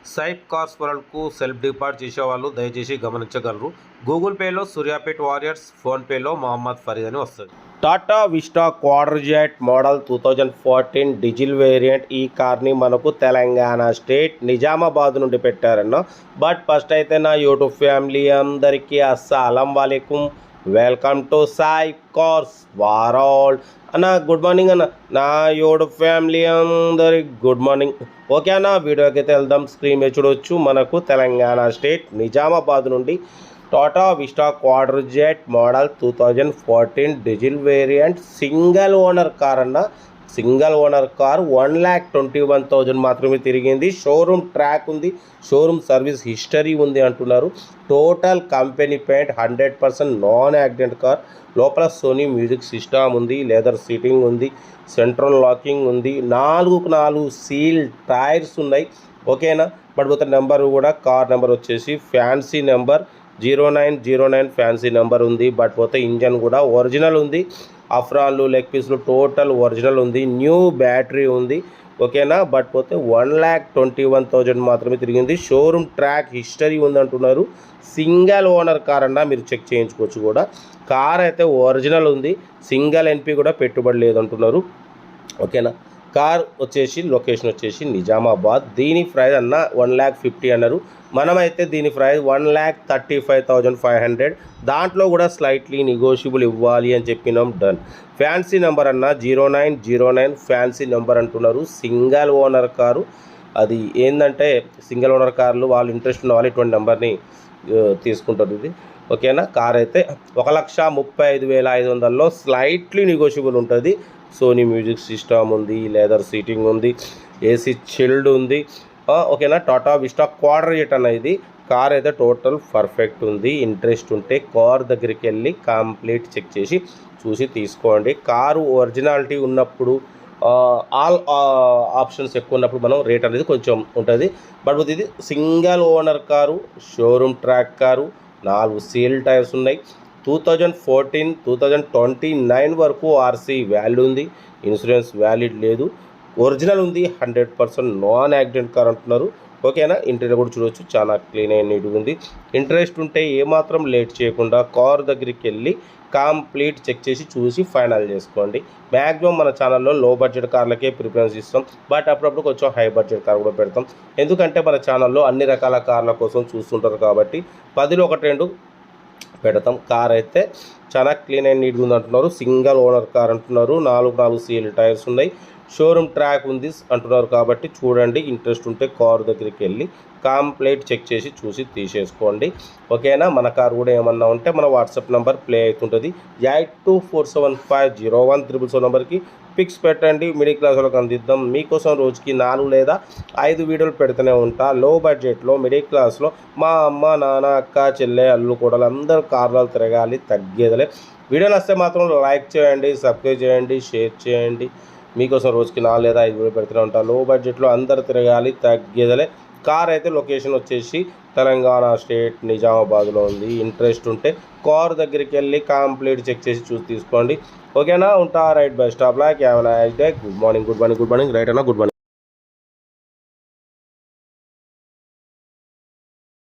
సైప్ cars వరల్డ్కు self depart చేసేవాళ్ళు దయచేసి గమనించగలరు. గూగుల్ పేలో సూర్యాపేట్ వారియర్స్, ఫోన్పేలో మొహమ్మద్ ఫరీద్ అని వస్తుంది. Tata Vista Quadrajet model 2014 diesel variant. ఈ కార్ని మనకు తెలంగాణ స్టేట్ నిజామాబాద్ నుండి పెట్టారన్న. బట్ ఫస్ట్ అయితే నా యూట్యూబ్ ఫ్యామిలీ అందరికీ అస్సలం వాలేకుం, వెల్కమ్ టు సైప్ కార్స్ వరల్డ్ అన్న. గుడ్ మార్నింగ్ అన్న, నా యూట్యూబ్ ఫ్యామిలీ అందరికి గుడ్ మార్నింగ్. ఓకే అన్న, వీడియోకి అయితే వెళ్దాం. స్క్రీన్ మీద చూడవచ్చు, మనకు తెలంగాణ స్టేట్ నిజామాబాద్ నుండి Tata Vista Quadrajet model 2014 diesel variant single owner car అన్న. సింగిల్ ఓనర్ కార్ 1,21,000 మాత్రమే తిరిగింది. షోరూమ్ ట్రాక్ ఉంది, షోరూమ్ సర్వీస్ హిస్టరీ ఉంది అంటున్నారు. Total company paint, 100% non accident car. లోపల సోనీ మ్యూజిక్ సిస్టమ్ ఉంది, లెదర్ సీటింగ్ ఉంది, సెంట్రల్ లాకింగ్ ఉంది, 4 సీల్ టైర్స్ ఉన్నాయి. ఓకేనా. బట్ పోతే నెంబర్ కూడా కార్ నెంబర్ వచ్చేసి ఫ్యాన్సీ నెంబర్ 0909 ఫ్యాన్సీ నెంబర్ ఉంది. బట్ పోతే ఇంజన్ కూడా ఒరిజినల్ ఉంది. అఫ్రాన్లు, లెగ్ పీస్లు టోటల్ ఒరిజినల్ ఉంది. న్యూ బ్యాటరీ ఉంది. ఓకేనా. బట్ పోతే 1,21,000 మాత్రమే తిరిగింది. షోరూమ్ ట్రాక్ హిస్టరీ ఉంది అంటున్నారు. సింగిల్ ఓనర్ కార్ అన్న, మీరు చెక్ చేయించుకోవచ్చు కూడా. కార్ అయితే ఒరిజినల్ ఉంది, సింగిల్ ఎన్పి కూడా పెట్టుబడి లేదంటున్నారు. ఓకేనా. కార్ వచ్చేసి లొకేషన్ వచ్చేసి నిజామాబాద్. దీని ప్రైస్ అన్న 1,50,000 అన్నారు. మనమైతే దీని ప్రైస్ 1,35,500. దాంట్లో కూడా స్లైట్లీ నెగోషియబుల్ ఇవ్వాలి అని చెప్పినాం. డన్. ఫ్యాన్సీ నెంబర్ అన్న 0909 ఫ్యాన్సీ నెంబర్ అంటున్నారు. Single owner car. అది ఏంటంటే సింగిల్ ఓనర్ కార్లు వాళ్ళు ఇంట్రెస్ట్ ఉన్న వాళ్ళు ఇటువంటి నెంబర్ని తీసుకుంటారు ఇది. ఓకేనా. కార్ అయితే 1,35,500లో స్లైట్లీ నెగోషియబుల్ ఉంటుంది. సోనీ మ్యూజిక్ సిస్టమ్ ఉంది, లెదర్ సీటింగ్ ఉంది, ఏసీ చిల్డ్ ఉంది. ఓకేనా. టాటా విస్టా క్వాడ్రజెట్ అన్న ఇది. కార్ అయితే టోటల్ పర్ఫెక్ట్ ఉంది. ఇంట్రెస్ట్ ఉంటే కార్ దగ్గరికి వెళ్ళి కంప్లీట్ చెక్ చేసి చూసి తీసుకోండి. కారు ఒరిజినాలిటీ ఉన్నప్పుడు ఆల్ ఆప్షన్స్ ఎక్కువ ఉన్నప్పుడు మనం రేట్ అనేది కొంచెం ఉంటుంది. బట్ ఇది single owner car, showroom track car, 4 seal tyres ఉన్నాయి. 2014 2029 వరకు ఆర్సీ వ్యాలిడ్ ఉంది. ఇన్సూరెన్స్ వ్యాలిడ్ లేదు. ఒరిజినల్ ఉంది, 100% నాన్ యాక్సిడెంట్ కార్ అంటున్నారు. ఓకేనా. ఇంటీరియర్ కూడా చూడవచ్చు, చాలా క్లీన్ అండ్ నీట్గా ఉంది. ఇంట్రెస్ట్ ఉంటే ఏమాత్రం లేట్ చేయకుండా కార్ దగ్గరికి వెళ్ళి కంప్లీట్ చెక్ చేసి చూసి ఫైనల్ చేసుకోండి. మ్యాక్సిమం మన ఛానల్లో లో బడ్జెట్ కార్లకే ప్రిఫరెన్స్ ఇస్తాం. బట్ అప్పుడప్పుడు కొంచెం హై బడ్జెట్ కార్ కూడా పెడతాం. ఎందుకంటే మన ఛానల్లో అన్ని రకాల కార్ల కోసం చూస్తుంటారు కాబట్టి 10లో 1-2 పెడతాం. కార్ అయితే చాలా క్లీన్ అండ్ నీట్గా ఉంది అంటున్నారు. సింగిల్ ఓనర్ కార్ అంటున్నారు. 4 సీల్ టైర్స్ ఉన్నాయి. షోరూమ్ ట్రాక్ ఉంది అంటున్నారు. కాబట్టి చూడండి, ఇంట్రెస్ట్ ఉంటే కార్ దగ్గరికి వెళ్ళి కంప్లీట్ చెక్ చేసి చూసి తీసేసుకోండి. ఓకేనా. మన కార్ కూడా ఏమన్నా ఉంటే మన వాట్సాప్ నెంబర్ ప్లే అవుతుంటుంది. 8247501377 నెంబర్కి పిక్స్ పెట్టండి. మిడిల్ క్లాస్ వాళ్ళకి అందిద్దాం. మీకోసం రోజుకి 4 లేదా 5 వీడియోలు పెడుతూనే ఉంటా. లో బడ్జెట్లో మిడిల్ క్లాస్లో మా అమ్మ, నాన్న, అక్క, చెల్లె, అల్లు కూడా అందరూ కార్లు తిరగాలి, తగ్గేదలే. వీడియో నచ్చితే మాత్రం లైక్ చేయండి, సబ్స్క్రైబ్ చేయండి, షేర్ చేయండి. మీకోసం రోజుకి 4 లేదా 5 వీడియోలు పెడుతూనే ఉంటా. లో బడ్జెట్లో అందరు తిరగాలి, తగ్గేదలే. కార్ అయితే లొకేషన్ వచ్చేసి తెలంగాణ స్టేట్ నిజామాబాద్లో ఉంది. ఇంట్రెస్ట్ ఉంటే కార్ దగ్గరికి వెళ్ళి కంప్లీట్ చెక్ చేసి చూసి తీసుకోండి. ఓకేనా. ఉంటా. Right. Bye stop. Like. Have a nice day. Good morning right అన్న. Good morning.